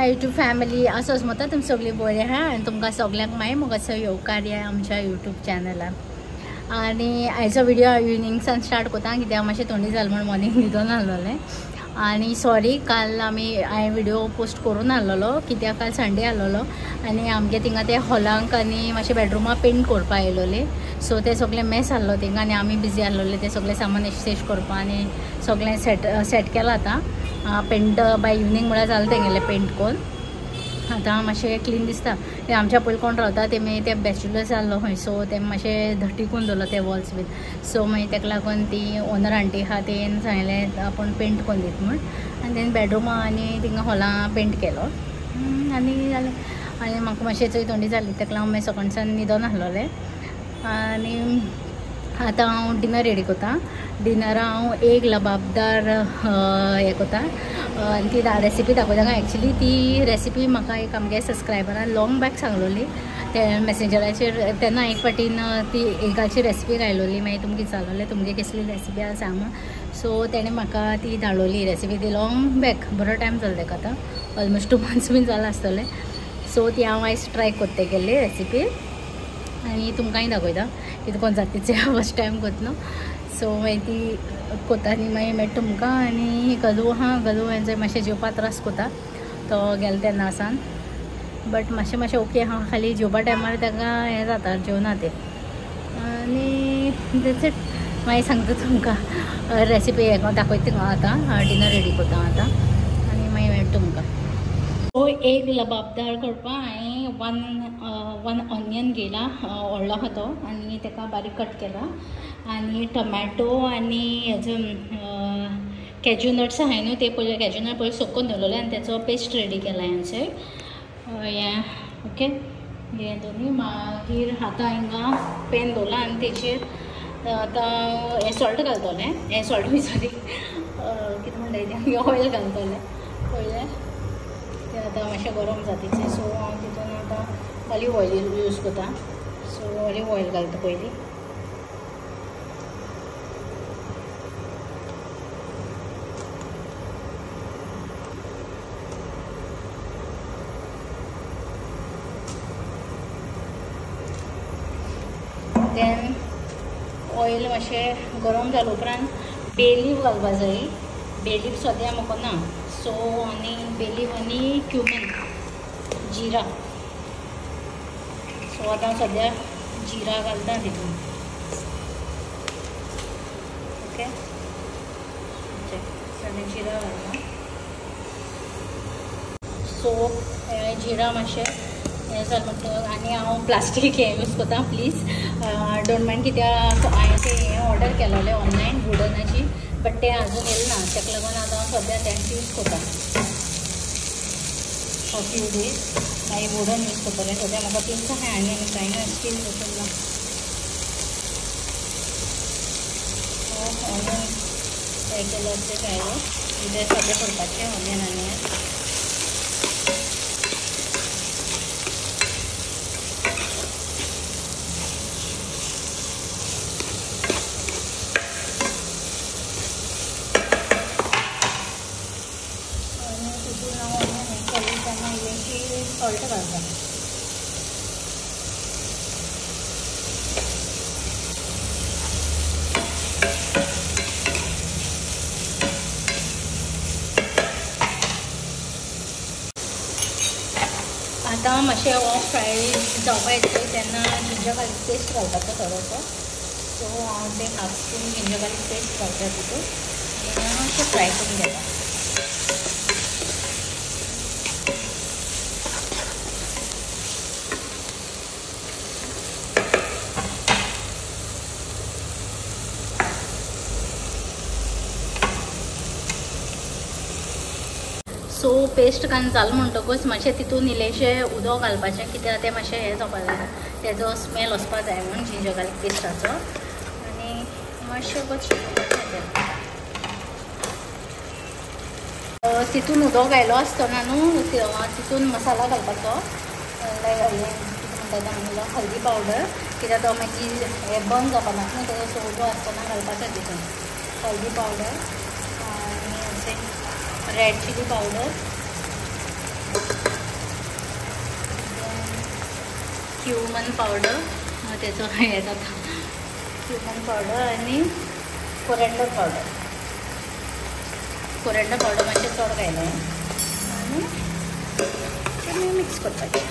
My YouTube family असोच म्हणटा तुम सगळीं बरें आहा आनी तुमकां सगल्यांक मागीर मुगाचो येवकार या आमच्या यूट्यूब चॅनलान। आनी आयचो व्हिडिओ इवनिंगसान स्टार्ट कोता कित्याक मातशें थंडी जाली म्हण मॉर्निंग न्हिदून आसलेलें। आनी सॉरी काल हांवें व्हिडिओ पोस्ट करून आसलेलो कित्याक काल संडे आसलेलो आनी आमगे थिंगा ते हॉलांक आनी मातशें बेडरुमा पेंट करपा येयलोले, सो ते सगळें मॅस आसलो थिंगा आनी आमी बिजी आसलोले ते सगळें सामान एक्सचेंज करपा आनी सगळें सेट केलां आतां। पेंट बाय इवनिंग म्हळ्यार जालें तेंगेलें पेंट कोन्न आतां मातशें क्लीन दिसता। ते आमच्या पयलीं कोण रावता तेमी ते बॅचलर्स आसलो खंय, सो ते मातशें धट्टी करून दवरलो ते वॉल्स बीन, सो मागीर ताका लागून ती ओनर आंटी आहा तेन सांगलें आपूण पेंट करून दिता म्हण आनी तेणें बेडरुमा आनी थिंगा हॉलां पेंट केलो आनी जालें। आनी म्हाका मातशें चोय थंडी जाली ताका लागून मागीर सकाळच्यान न्हिदोन आसलोलें आनी आतां हांव डिनर रेडी कोतां। डिनरा हांव एक लबाबदार हें कोतां आनी ती रेसिपी दाखयता। एक्चुली ती रेसिपी म्हाका एक आमगे सब्सक्रायबरान लॉंग बॅक सांगलोली ते मॅसेंजराचेर, तेन्ना एक फावटीन ती एकाची रेसिपी घायलोली मागीर तुमकां विचारलोलें तुमगे कसली रेसिपी आसा सांग म्हण, सो तेणें म्हाका ती धाडलोली रेसिपी। ती लॉंग बॅक बरो टायम जालो ताका आतां ऑलमोस्ट 2 months बीन जाला आसतलें, सो ती हांव आयज ट्राय कोत्ते गेल्ली रेसिपी आनी तुमकांय दाखयता कितें कोन्न जाता तें फस्ट टायम कोत न्हू, सो मागीर ती कोता आनी मागीर मेळटा तुमकां। आनी गलू हांवें मातशें जेवपा त्रास कोता तो गेलो तेन्ना सावन, बट मातशें ओके आहा, खाली जेवपा टायमार ताका हें जाता जेवना तें आनी दॅट्स इट। मागीर सांगता तुमकां रेसिपी हें दाखयता थिंगा आतां डिनर रेडी कोता आतां आनी मागीर मेळटा तुमकां। सो एक लबाबदार करपा हांवें वन ऑनियन घेयला व्हडलो आहा तो आनी ताका बारीक कट केला आनी टमॅटो आनी हेजो कॅज्यू नट्स आहाय न्हू ते पयलीं कॅज्यू नट पयलीं सोकून दवरलेले आनी तेचो पेस्ट रेडी केला हांवें हें ओके। हे दोनी मागीर आतां हिंगा पॅन दवरला आनी तेचेर आतां हें सॉल्ट घालतलें, हें सॉल्ट सॉरी कितें म्हणटा तें ऑयल घालतलें पयलें तें आतां मातशें गरम जातीचें, सो हांव तितून आतां ऑलीव ऑयल यूज कोता, सो ऑलीव ऑयल घालता पयलीं देन ऑयल मातशें गरम जाले उपरांत बे लीफ घालपा जाय। बे लीफ सद्या म्हाका ना, सो आनी बे लीफ आनी क्युमीन जिरा, सो आतां सद्या जिरा घालता तितून ओके। सद्या जिरा घालता, सो जिरा मातशें हें जालें म्हणटकच आनी हांव प्लास्टीक हें यूज कोतां, प्लीज डोंट मायंड कित्याक हांवें तें हें ऑर्डर केलोलें ऑनलायन वुडनाची, बट तें आजून येयलें ना ताका लागून आतां हांव सद्या तेंच यूज कोतां फॉर फ्यू डेज, मागीर वुडन यूज कोतलें। सद्या म्हाका तीच आहाय आनी कांय ना, स्टील वचून ना। ऑनियन हें केलें अशें कायलो कितें सगळें करपाचें ऑनियन आनी सॉल्ट घालता। आतां मातशें हो फ्राय जावपा येतलें तेन्ना जिंजर गार्लीक पेस्ट घालपाचो थोडोसो, सो हांव तें 1/2 स्पून जिंजर गार्लीक पेस्ट घालता तितून आनी मातशें फ्राय करून घेता। सो पेस्ट घालून जालें म्हणटकूच मातशें तितून इल्लेशें उदक घालपाचें कित्याक तें मातशें हें जावपा जाय, तेजो स्मेल वचपा जाय म्हण जिंजर गार्लीक पेस्टाचो आनी मातशें तितून उदक घायलो आसतना न्हू तितून मसाला घालपाचो, म्हणटा तो हल्दी पावडर कित्याक तो मागीर हें बंद जावपा ना न्हू तेजो सो उदक आसतना घालपाचो तितून हल्दी पावडर आनी अशें red chilli powder cumin powder त्याचं हे जाता क्यूमन पावडर आणि कोरिएंडर पावडर म्हणजे चड घायलें आणि ते मिक्स करपाचें.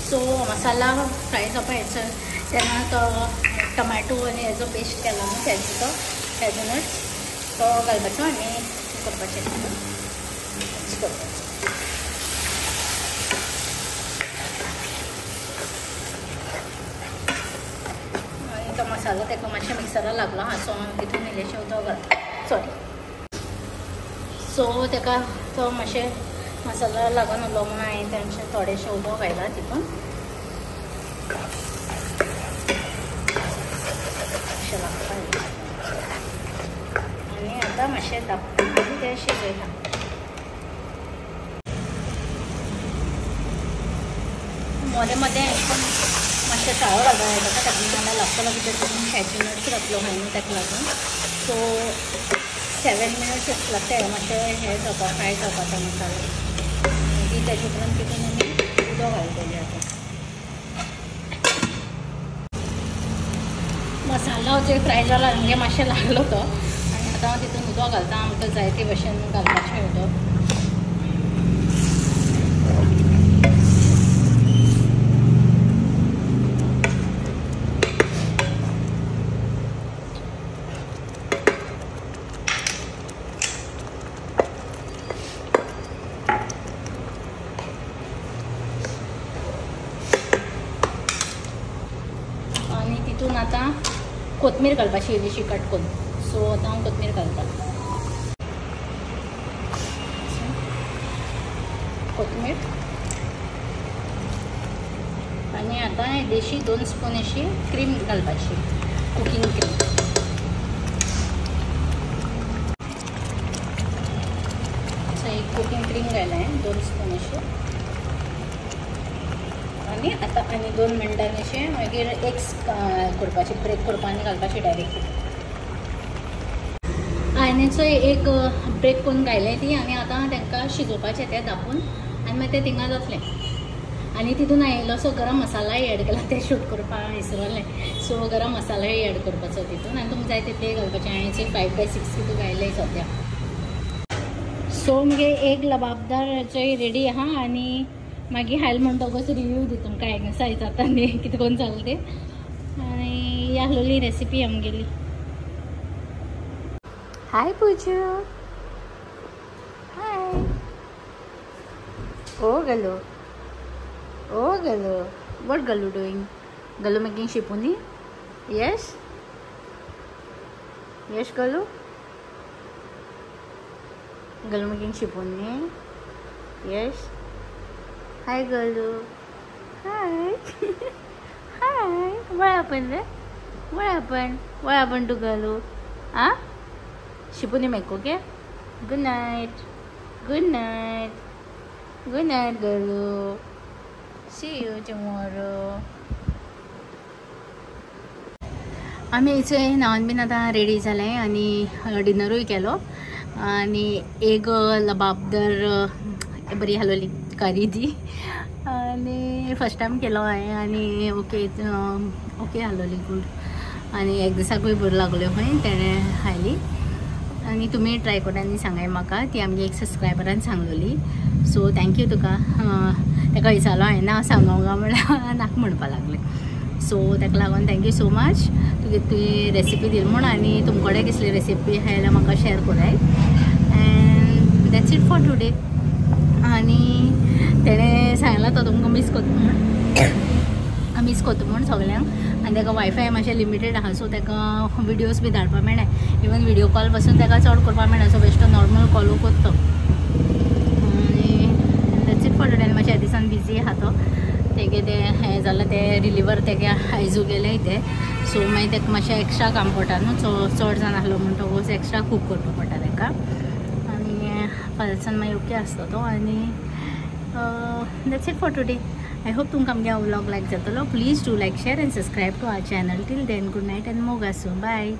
सो मसाला फ्राय जावपा हेचो तेन्ना तो टमाटो आनी हेचो पेस्ट केला न्हू तेजो हेजूनच तो घालपाचो आनी करपाचें मिक्स करपाचें. आनी तो मसालो तेका मातशें मिक्सराक लागलो हा सो हांव तितून इल्लेशें उदक घालता. सो तेका तो मातशें मसाला लागून उरलो म्हणून हांवें तेंचें थोडेशें उदक घायलां तितून. अशें लागता आनी आतां मातशें धांपता आनी तें शिजयता. मोदें मोदें हांवें पण मातशें साळो घालता ताका ताका नाल्यार लागतलो कितें करून कॅज्यू नट्स घातलो हांवें ताका लागून. सो 7 मिनट्स लागता मातशें हें जावपा फ्राय जावपा तो मसालो. त्याच्या उपरांत तितून आमी उदक घालतलीं. आतां मसालो जो फ्राय जाला आमगे मातशें लागलो तो आनी आतां हांव तितून उदक घालता. आमकां जाय ते भशेन घालपाचें उदक. तितून आतां कोथमीर घालपाची इल्लीशी कट करून. सो आतां हांव कोथमीर घालता. कोथमीर आनी आतां इल्लीशी 2 स्पून अशी क्रीम घालपाची कुकींग क्रीम. सो एक कुकींग क्रीम घायलें 2 स्पून अशी आनी आतां आनी 2 मिनटांनी अशें मागीर एग्स करपाचे ब्रेक करपा आनी घालपाचे डायरेक्ट. आनीचो एक ब्रेक करून घायलें ती आनी आतां तांकां शिजोवपाचें तें धांपून आनी मागीर तें थिंगा जातलें. आनी तितून हांवें इल्लोसो गरम मसालाय एड केला तें शूट करपाक विसरलें. सो गरम मसालाय एड करपाचो तितून आनी तुमकां जाय तितलें घालपाचें. हांवें 5/6 तितून घायलें सद्या. सो मगे एक लबाबदार रेडी आहा आनी मागीर हायल म्हणटकच रिव्यू दी तुमकां एक्सरसायज जाता न्ही कितें करून जालें तें. आनी ह्या आहलोली रेसिपी आमगेली. हाय पूजू. हाय. ओ गलू. ओ गलू. What Galu doing? Galu making शिपुनी? Yes yes Galu. Galu making शिपुनी? Yes. Hi, Galu. Hi. Hi. What happened there? What happened? What happened to Galu? Huh? Shipuni make okay? Good night. Good night. Good night, Galu. See you tomorrow. आमी इथे न्हावन been आतां ready जालें आनी डिनरूय केलो आनी एक लबाबदार बरी हालोली करी दी आनी फर्स्ट टायम केलो हांवें आनी ओके हालोली गूड आनी एक दिसाकूय बरो लागलो खंय तेणें हायली आनी तुमी ट्राय करा आनी सांगाय म्हाका. ती आमगे एक सब्सक्रायबरान सांगलोली. सो थँक्यू तुका. ताका विचारलो हांवें ना सांगोंक म्हणल्यार नाका म्हणपा लागलें. सो ताका लागून थँक्यू सो मच तुवें रेसिपी दिली म्हूण आनी तुमचे कडेन कसली रेसिपी आहा जाल्यार म्हाका शेअर कराय. And that's it for today. आनी तेणें सांगला तो तुमकां मिस करता म्हूण सगल्यांक आनी ताका वायफाय मातशें लिमिटेड आहा सो ताका विडियोज बी धाडपा मेळना. इवन विडियो कॉल पासून ताका चड करपा मेळना. सो बेश्टो नॉर्मल कॉलू करता. आनी दॅट्स इट फॉर टुडे. आनी मातशें ह्या दिसान बिजी आहा तो. तेगे तें हें जालां तें रिलिवर तेगे आयजू गेले ते. सो मागीर ताका मातशें एक्स्ट्रा काम पडटा न्हू. चड जाण आसलो म्हणटकूच एक्स्ट्रा खूब करपा पडटा ताका. आनी फाल्यां सावन मागीर ओके आसता तो. आनी that's it for today. I hope तुमकां आमगे व्लॉग लायक जातलो. Please do like, share and subscribe to our channel. Till then, good night and मोग आसूं. बाय.